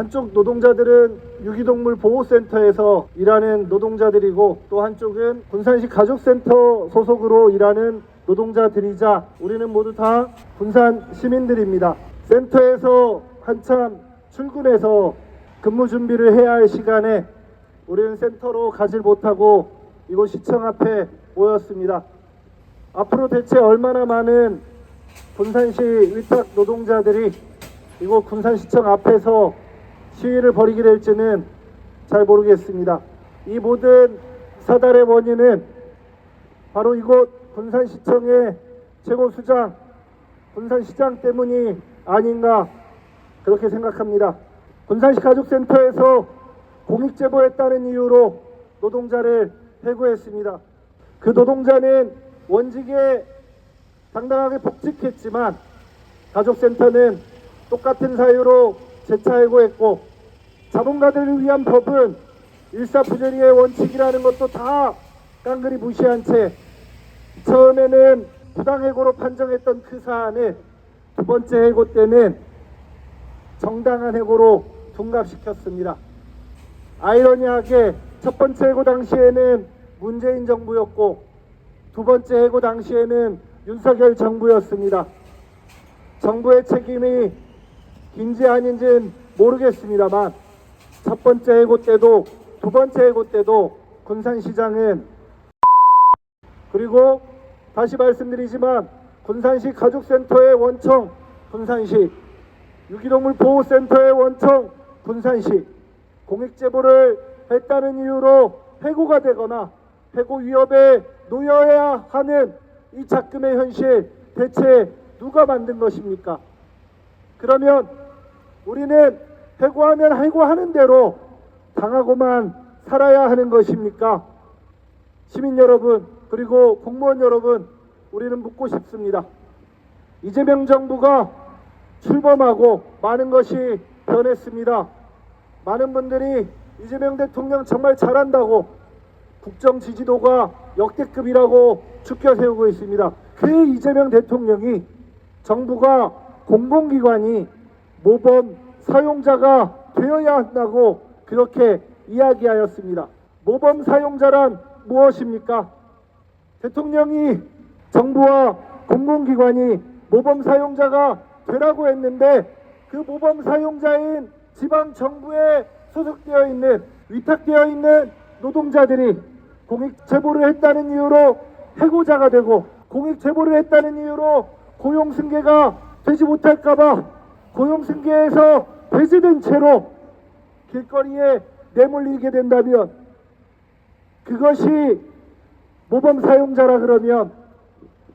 한쪽 노동자들은 유기동물 보호센터에서 일하는 노동자들이고 또 한쪽은 군산시 가족센터 소속으로 일하는 노동자들이자 우리는 모두 다 군산 시민들입니다. 센터에서 한참 출근해서 근무 준비를 해야 할 시간에 우리는 센터로 가질 못하고 이곳 시청 앞에 모였습니다. 앞으로 대체 얼마나 많은 군산시 위탁 노동자들이 이곳 군산시청 앞에서 시위를 벌이게 될지는 잘 모르겠습니다. 이 모든 사달의 원인은 바로 이곳 군산시청의 최고수장, 군산시장 때문이 아닌가 그렇게 생각합니다. 군산시 가족센터에서 공익제보했다는 이유로 노동자를 해고했습니다. 그 노동자는 원직에 당당하게 복직했지만 가족센터는 똑같은 사유로 재차 해고했고, 자본가들을 위한 법은 일사부조리의 원칙이라는 것도 다 깡그리 무시한 채 처음에는 부당해고로 판정했던 그 사안을 두 번째 해고 때는 정당한 해고로 둔갑시켰습니다. 아이러니하게 첫 번째 해고 당시에는 문재인 정부였고 두 번째 해고 당시에는 윤석열 정부였습니다. 정부의 책임이 긴지 아닌지는 모르겠습니다만 첫 번째 해고 때도 두 번째 해고 때도 군산시장은, 그리고 다시 말씀드리지만 군산시 가족센터의 원청 군산시, 유기동물 보호센터의 원청 군산시, 공익제보를 했다는 이유로 해고가 되거나 해고 위협에 놓여야 하는 이 작금의 현실, 대체 누가 만든 것입니까? 그러면 우리는 해고하면 해고하는 대로 당하고만 살아야 하는 것입니까? 시민 여러분, 그리고 공무원 여러분, 우리는 묻고 싶습니다. 이재명 정부가 출범하고 많은 것이 변했습니다. 많은 분들이 이재명 대통령 정말 잘한다고 국정 지지도가 역대급이라고 축켜 세우고 있습니다. 그 이재명 대통령이 정부가 공공기관이 모범 사용자가 되어야 한다고 그렇게 이야기하였습니다. 모범 사용자란 무엇입니까? 대통령이 정부와 공공기관이 모범 사용자가 되라고 했는데 그 모범 사용자인 지방정부에 소속되어 있는, 위탁되어 있는 노동자들이 공익제보를 했다는 이유로 해고자가 되고, 공익제보를 했다는 이유로 고용승계가 되지 못할까봐 고용승계에서 배제된 채로 길거리에 내몰리게 된다면 그것이 모범 사용자라 그러면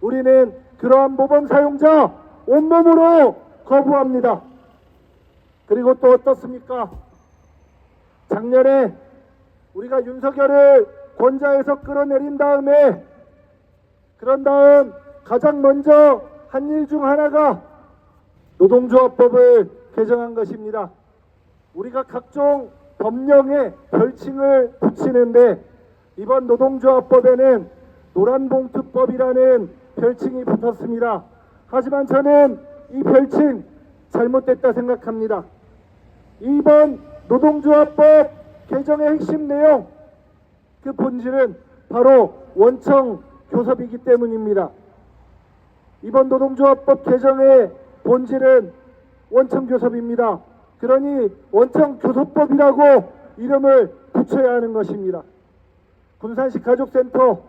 우리는 그러한 모범 사용자 온몸으로 거부합니다. 그리고 또 어떻습니까? 작년에 우리가 윤석열을 권좌에서 끌어내린 다음에, 그런 다음 가장 먼저 한 일 중 하나가 노동조합법을 개정한 것입니다. 우리가 각종 법령에 별칭을 붙이는데 이번 노동조합법에는 노란봉투법이라는 별칭이 붙었습니다. 하지만 저는 이 별칭 잘못됐다 생각합니다. 이번 노동조합법 개정의 핵심 내용, 그 본질은 바로 원청 교섭이기 때문입니다. 이번 노동조합법 개정의 본질은 원청 교섭입니다. 그러니 원청 교섭법이라고 이름을 붙여야 하는 것입니다. 군산시 가족센터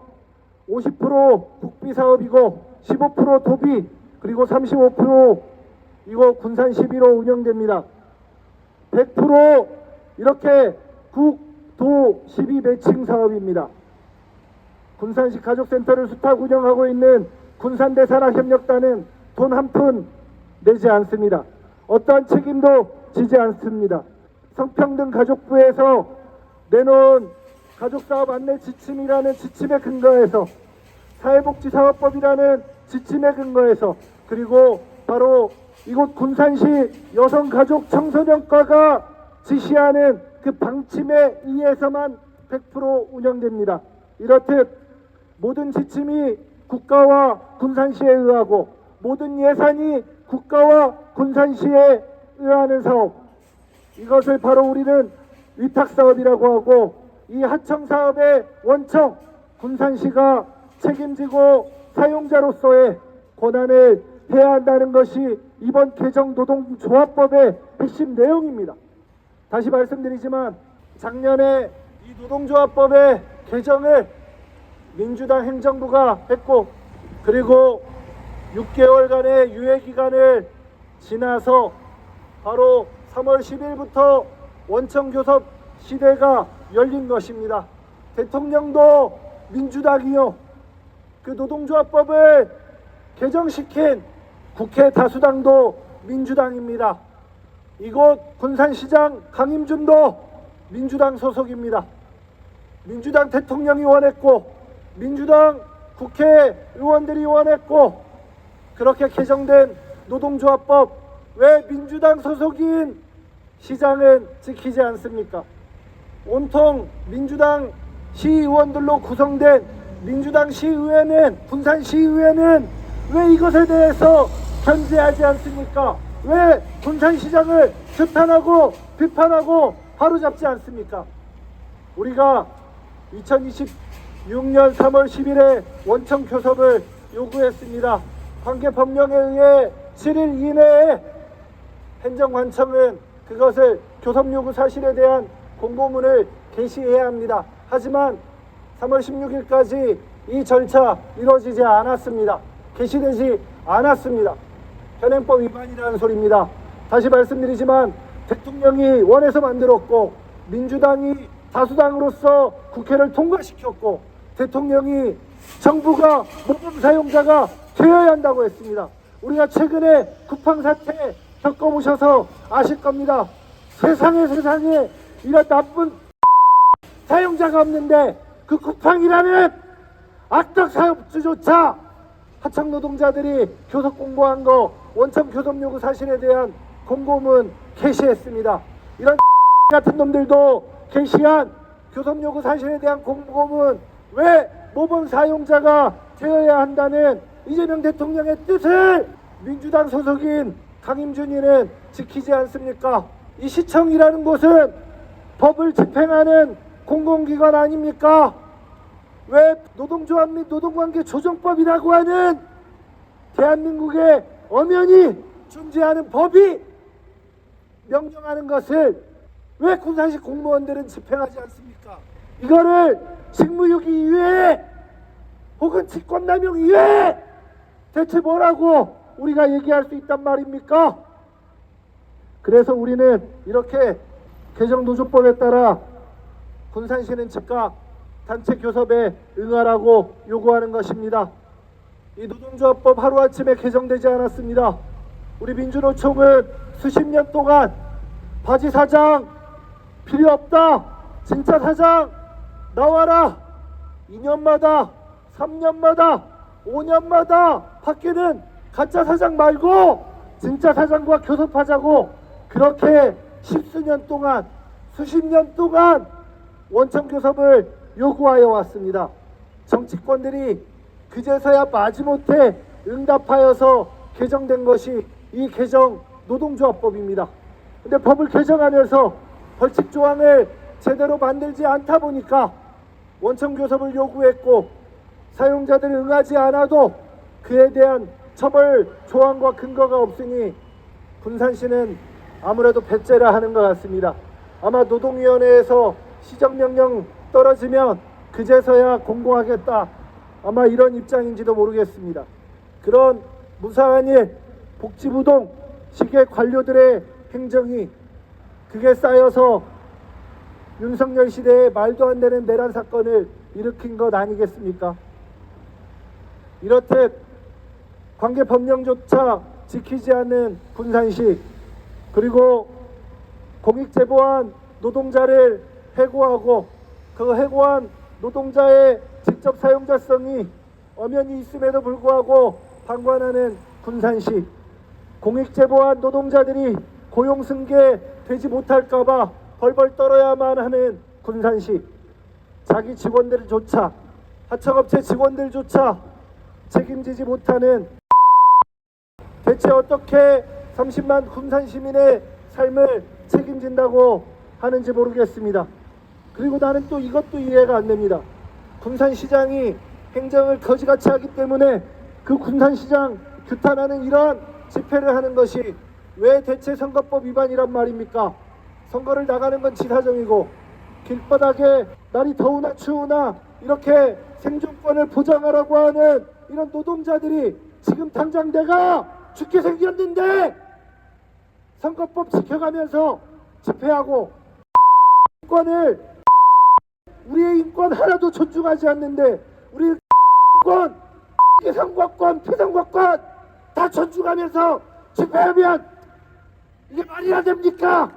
50% 국비사업이고 15% 도비, 그리고 35% 이거 군산 시비로 운영됩니다. 100% 이렇게 국, 도, 시비 매칭 사업입니다. 군산시 가족센터를 수탁 운영하고 있는 군산대산학협력단은 돈 한 푼 내지 않습니다. 어떠한 책임도 지지 않습니다. 성평등 가족부에서 내놓은 가족사업 안내 지침이라는 지침에 근거해서, 사회복지사업법이라는 지침에 근거해서, 그리고 바로 이곳 군산시 여성가족 청소년과가 지시하는 그 방침에 의해서만 100% 운영됩니다. 이렇듯 모든 지침이 국가와 군산시에 의하고 모든 예산이 국가와 군산시에 의하는 사업, 이것을 바로 우리는 위탁사업이라고 하고, 이 하청사업의 원청 군산시가 책임지고 사용자로서의 권한을 해야 한다는 것이 이번 개정 노동조합법의 핵심 내용입니다. 다시 말씀드리지만 작년에 이 노동조합법의 개정을 민주당 행정부가 했고, 그리고 6개월간의 유예기간을 지나서 바로 3월 10일부터 원청교섭 시대가 열린 것입니다. 대통령도 민주당이요, 그 노동조합법을 개정시킨 국회 다수당도 민주당입니다. 이곳 군산시장 강임준도 민주당 소속입니다. 민주당 대통령이 원했고, 민주당 국회의원들이 원했고, 그렇게 개정된 노동조합법, 왜 민주당 소속인 시장은 지키지 않습니까? 온통 민주당 시의원들로 구성된 민주당 시의회는, 군산시의회는 왜 이것에 대해서 견제하지 않습니까? 왜 군산시장을 규탄하고 비판하고 바로잡지 않습니까? 우리가 2026년 3월 10일에 원청 교섭을 요구했습니다. 관계 법령에 의해 7일 이내에 행정관청은 그것을 교섭 요구 사실에 대한 공고문을 게시해야 합니다. 하지만 3월 16일까지 이 절차 이루어지지 않았습니다. 게시되지 않았습니다. 현행법 위반이라는 소리입니다. 다시 말씀드리지만 대통령이 원해서 만들었고, 민주당이 다수당으로서 국회를 통과시켰고, 대통령이 정부가 모범 사용자가 되어야 한다고 했습니다. 우리가 최근에 쿠팡 사태 겪어보셔서 아실 겁니다. 세상에 이런 나쁜 사용자가 없는데 그 쿠팡이라는 악덕 사업주조차 하청 노동자들이 교섭 공고한 거 원청 교섭 요구 사실에 대한 공고문 게시했습니다. 이런 같은 놈들도 게시한 교섭 요구 사실에 대한 공고문, 왜 모범 사용자가 되어야 한다는 이재명 대통령의 뜻을 민주당 소속인 강임준이는 지키지 않습니까? 이 시청이라는 곳은 법을 집행하는 공공기관 아닙니까? 왜 노동조합 및 노동관계 조정법이라고 하는 대한민국에 엄연히 존재하는 법이 명령하는 것을 왜 군산시 공무원들은 집행하지 않습니까? 이거를 직무유기 이외에 혹은 직권남용 이외에 대체 뭐라고 우리가 얘기할 수 있단 말입니까? 그래서 우리는 이렇게 개정노조법에 따라 군산시는 즉각 단체 교섭에 응하라고 요구하는 것입니다. 이 노동조합법 하루아침에 개정되지 않았습니다. 우리 민주노총은 수십 년 동안 바지 사장 필요 없다, 진짜 사장 나와라, 2년마다 3년마다 5년마다 바뀌는 가짜 사장 말고 진짜 사장과 교섭하자고, 그렇게 십수년 동안 수십 년 동안 원청 교섭을 요구하여 왔습니다. 정치권들이 그제서야 마지못해 응답하여서 개정된 것이 이 개정 노동조합법입니다. 근데 법을 개정하면서 벌칙 조항을 제대로 만들지 않다 보니까 원청 교섭을 요구했고, 사용자들이 응하지 않아도 그에 대한 처벌 조항과 근거가 없으니 군산시는 아무래도 배째라 하는 것 같습니다. 아마 노동위원회에서 시정명령 떨어지면 그제서야 공고하겠다, 아마 이런 입장인지도 모르겠습니다. 그런 무사한 일, 복지부동 시계 관료들의 행정이 그게 쌓여서 윤석열 시대에 말도 안 되는 내란 사건을 일으킨 것 아니겠습니까? 이렇듯 관계 법령조차 지키지 않는 군산시, 그리고 공익제보한 노동자를 해고하고 그 해고한 노동자의 직접 사용자성이 엄연히 있음에도 불구하고 방관하는 군산시, 공익제보한 노동자들이 고용승계 되지 못할까봐 벌벌 떨어야만 하는 군산시, 자기 직원들조차, 하청업체 직원들조차 책임지지 못하는, 대체 어떻게 30만 군산 시민의 삶을 책임지지 책임진다고 하는지 모르겠습니다. 그리고 나는 또 이것도 이해가 안 됩니다. 군산시장이 행정을 거지같이 하기 때문에 그 군산시장 규탄하는 이런 집회를 하는 것이 왜 대체 선거법 위반이란 말입니까? 선거를 나가는 건 지사정이고 길바닥에 날이 더우나 추우나 이렇게 생존권을 보장하라고 하는 이런 노동자들이 지금 당장 내가 죽게 생겼는데 선거법 지켜가면서 집회하고 인권을 우리의 인권 하나도 존중하지 않는데 우리 인권, 선거권, 피선거권 다 존중하면서 집회하면 이게 말이나 됩니까?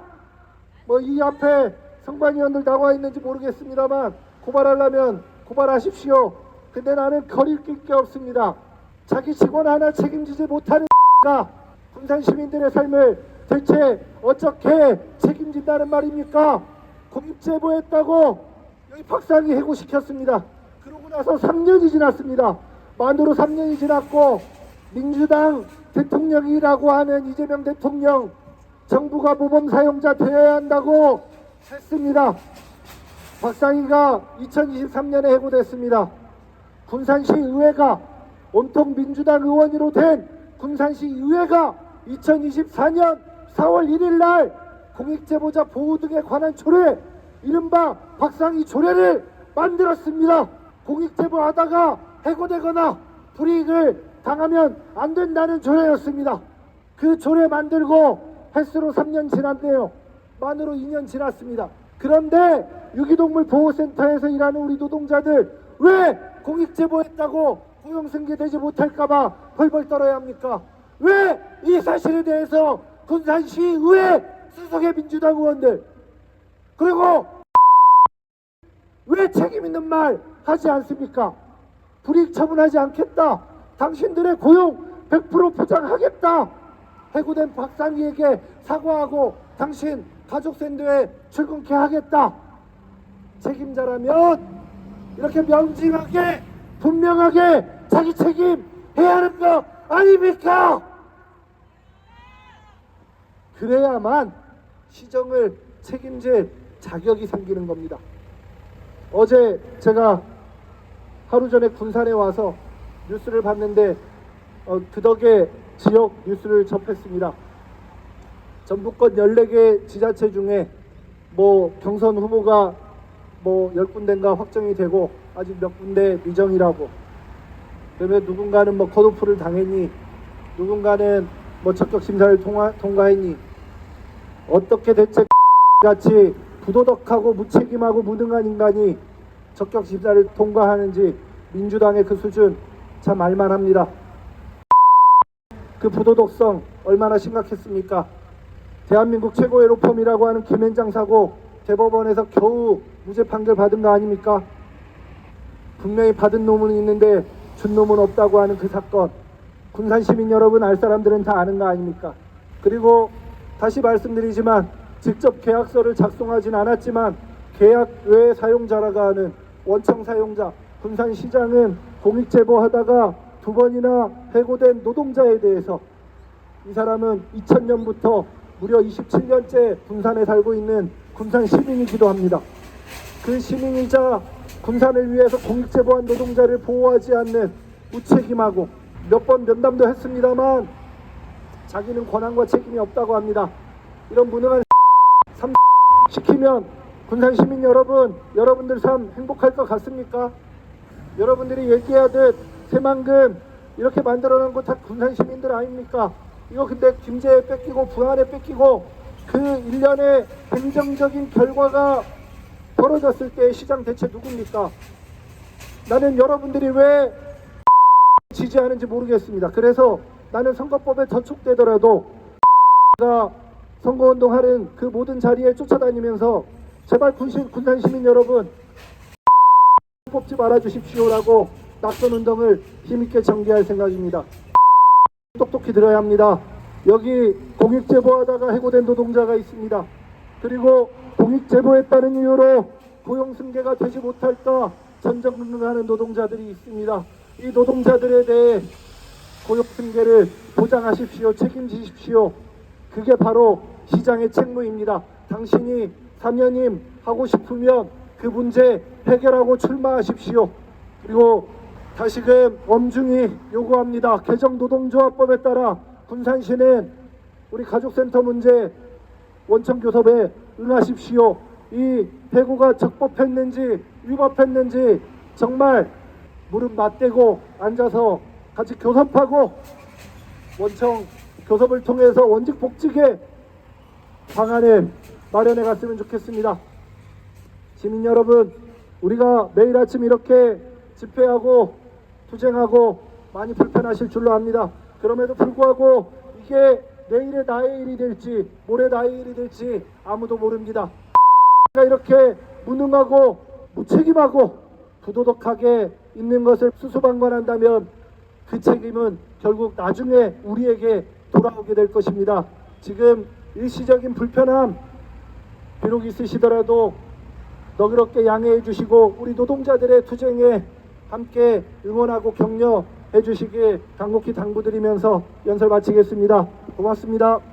뭐 이 앞에 선관위원들 나와 있는지 모르겠습니다만 고발하려면 고발하십시오. 근데 나는 거리낄 게 없습니다. 자기 직원 하나 책임지지 못하는 군산 시민들의 삶을 대체 어떻게 책임진다는 말입니까? 공익제보했다고 여기 박상이 해고시켰습니다. 그러고 나서 3년이 지났습니다. 만으로 3년이 지났고 민주당 대통령이라고 하는 이재명 대통령 정부가 모범 사용자 되어야 한다고 했습니다. 박상희가 2023년에 해고됐습니다. 군산시 의회가 온통 민주당 의원으로 된 군산시 의회가 2024년 4월 1일 날 공익제보자 보호 등에 관한 조례, 이른바 박상희 조례를 만들었습니다. 공익제보하다가 해고되거나 불이익을 당하면 안 된다는 조례였습니다. 그 조례 만들고 횟수로 3년 지났네요. 만으로 2년 지났습니다. 그런데 유기동물 보호센터에서 일하는 우리 노동자들 왜 공익제보했다고 고용승계되지 못할까봐 벌벌 떨어야 합니까? 왜 이 사실에 대해서 군산시의회 수석의 민주당 의원들 그리고 왜 책임있는 말 하지 않습니까? 불이익 처분하지 않겠다. 당신들의 고용 100% 보장하겠다. 해고된 박상희에게 사과하고 당신 가족센터에 출근케 하겠다. 책임자라면 이렇게 명징하게 분명하게 자기 책임 해야 하는 거 아닙니까? 그래야만 시정을 책임질 자격이 생기는 겁니다. 어제 제가 하루 전에 군산에 와서 뉴스를 봤는데 그 덕에 지역 뉴스를 접했습니다. 전북권 14개 지자체 중에 뭐 경선 후보가 뭐 10군데인가 확정이 되고 아직 몇 군데 미정이라고. 그러면 누군가는 뭐 컷오프를 당했니, 누군가는 뭐 적격 심사를 통과했니. 어떻게 대체 같이 부도덕하고 무책임하고 무능한 인간이 적격 심사를 통과하는지 민주당의 그 수준 참 알만합니다. 그 부도덕성 얼마나 심각했습니까? 대한민국 최고의 로펌이라고 하는 김앤장 사고 대법원에서 겨우 무죄 판결 받은 거 아닙니까? 분명히 받은 놈은 있는데 준 놈은 없다고 하는 그 사건. 군산 시민 여러분 알 사람들은 다 아는 거 아닙니까? 그리고 다시 말씀드리지만 직접 계약서를 작성하진 않았지만 계약 외 사용자라고 하는 원청 사용자 군산시장은 공익제보하다가 2번이나 해고된 노동자에 대해서 이 사람은 2000년부터 무려 27년째 군산에 살고 있는 군산 시민이기도 합니다. 그 시민이자 군산을 위해서 공익제보한 노동자를 보호하지 않는 무책임하고 몇 번 면담도 했습니다만 자기는 권한과 책임이 없다고 합니다. 이런 무능한 시키면 군산 시민 여러분, 여러분들 삶 행복할 것 같습니까? 여러분들이 얘기하듯 새만금 이렇게 만들어놓은 거 다 군산 시민들 아닙니까? 이거 근데 김제에 뺏기고 부안에 뺏기고 그 일련의 행정적인 결과가 벌어졌을 때 시장 대체 누굽니까? 나는 여러분들이 왜 지지하는지 모르겠습니다. 그래서 나는 선거법에 저촉되더라도 선거운동하는 그 모든 자리에 쫓아다니면서 제발 군산 시민 여러분 뽑지 말아주십시오라고 낙선운동을 힘있게 전개할 생각입니다. 똑똑히 들어야 합니다. 여기 공익제보하다가 해고된 노동자가 있습니다. 그리고 공익제보했다는 이유로 고용승계가 되지 못할까 전전긍긍하는 노동자들이 있습니다. 이 노동자들에 대해 고용승계를 보장하십시오. 책임지십시오. 그게 바로 시장의 책무입니다. 당신이 사면임 하고 싶으면 그 문제 해결하고 출마하십시오. 그리고 다시금 엄중히 요구합니다. 개정노동조합법에 따라 군산시는 우리 가족센터 문제 원청교섭에 응하십시오. 이 대구가 적법했는지 위법했는지 정말 무릎 맞대고 앉아서 같이 교섭하고 원청 교섭을 통해서 원직 복직의 방안을 마련해 갔으면 좋겠습니다. 시민 여러분, 우리가 매일 아침 이렇게 집회하고 투쟁하고 많이 불편하실 줄로 압니다. 그럼에도 불구하고 이게 내일의 나의 일이 될지 모레 나의 일이 될지 아무도 모릅니다. 이렇게 무능하고 무책임하고 부도덕하게 있는 것을 수수방관한다면 그 책임은 결국 나중에 우리에게 돌아오게 될 것입니다. 지금 일시적인 불편함 비록 있으시더라도 너그럽게 양해해 주시고 우리 노동자들의 투쟁에 함께 응원하고 격려해 주시길 간곡히 당부드리면서 연설 마치겠습니다. 고맙습니다.